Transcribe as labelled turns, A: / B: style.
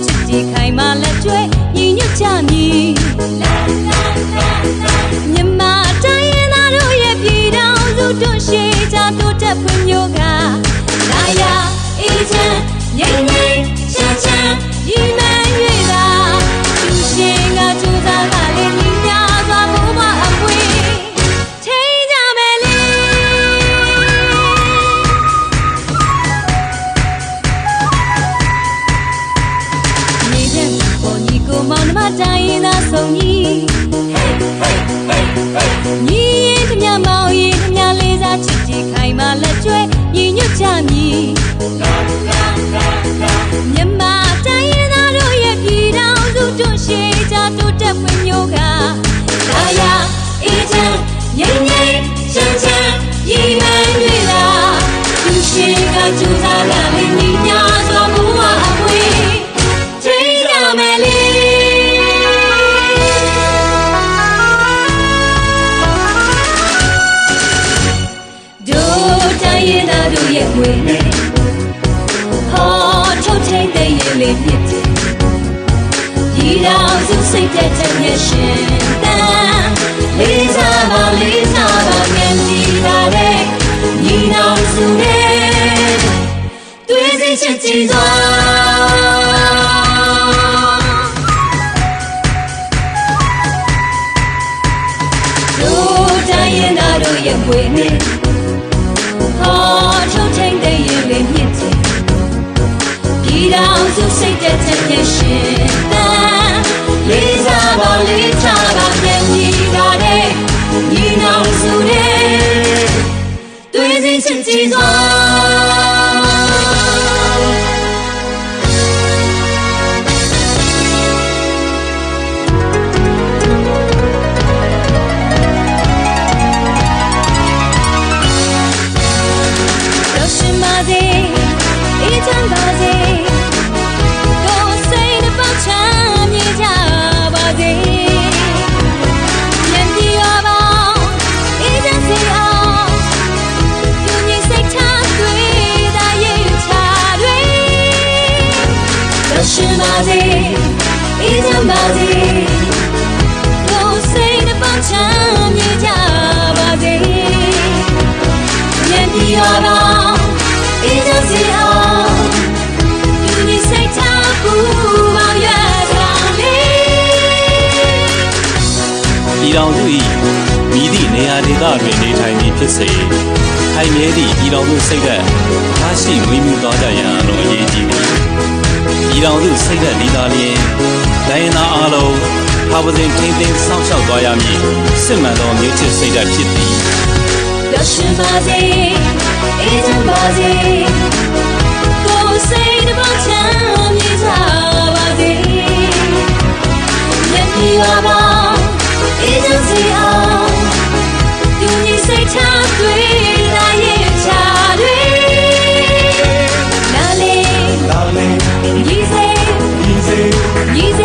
A: ချစ်တီခိုင်မာလက်ကျွဲညီညွတ်ကြမည်မြန်မာတိုင်းရင်းသားတို့ရဲ့ပြည်တော်စုတွန့်ရှေးကြတိုးတက်ဖွံ့ဖြိုးကလာရအေးချမ်းငြိမ်းငြိမ်းချမ်းချမ်းဒီမှန်၍သာသူရှင်ကကြိုးစားကလေးညီများစွာဘိုးဘွားအမွေထိန်းကြမယ်လေနေတဲ့ပေါ်ညီကိုမောင်နှမတိုင်းရင်းသားဆုံးညီညီရင်ခမမောင်ရင်ခမလေးစားချစ်တီခိုင်မာလက်ကျွဲညီညွတ်ကြမည်မြန်မာတိုင်းရင်းသားတို့ရဲ့ပြည်တော်စုတွန့်ရှေးကြတိုးတက်ဖွံ့ဖြိုးကလာရအေးချမ်းငြိမ်းငြိမ်းချမ်းချမ်းညီမှန်၍သာသူရှင်ကကြိုးစားကလေးညီများစွာဘိုးဘွားအမွေထိန်းကြမယ်လေတို့ရဲ့ဝေးနေဟောထုတ်ထိန်တဲ့ရေလေးဖြစ်တယ်ဒီတော့စုစိတ်တဲ့တဲ့ရှင်တန်လေးစားပါငယ်ကြီးလာတဲ့ညီနောင်စုနဲ့တွေ့စီချစ်ကြည်စွာတို့တိုင်းရင်းသားတို့ရဲ့ဝေးနေထုတ်ထိန်တဲ့ရေလေးမြင့်တယ်ဒီတော့စုစိတ်တဲ့တဲ့ရှင်တန်လေးစားပါငယ်ကြီးလာတဲ့ညီနောင်စုနဲ့တွေ့စီချစ်ကြည်စွာရှင်ပါစေအေးချမ်းပါစေကိုယ်စိတ်နှပါချမ်းမြေကြပါစေဉာဏ်ပြီးတော့အေးချမ်းစေအောင်သူညီစိတ်ထားဖို့ပါရတာလေ
B: ပြည်တော်စု၏မိသည့်နေရာဒေသတွင်နေထိုင်ပြီးဖြစ်စေထိုင်မြဲသည့်ပြည်တော်စုစိတ်ဓာတ်ထားရှိဝေးမှုသွားကြရန်အလွန်အရေးကြီးသည်ပြည်တော်စုစိတ်ဓာတ်ဒီသာလျင်တိုင်းသားအားလုံးဟာဝစဉ်ထိန်းသိမ်းစောင့်ရှောက်သွားရမည်စစ်မှန်သောမျိုးချစ်စိတ်ဓာတ်ဖြစ်သည်
A: ပျော်ရွှင်ပါစေအေးချမ်းပါစေကိုယ်စိတ်နှပါချမ်းမြေကြပါစေမျက်ဖြေပါပါအေးချမ်းစေအောင်သူညီစိတ်ထားတွေ့လာရဲ့ချာတွေလာလေညီစေ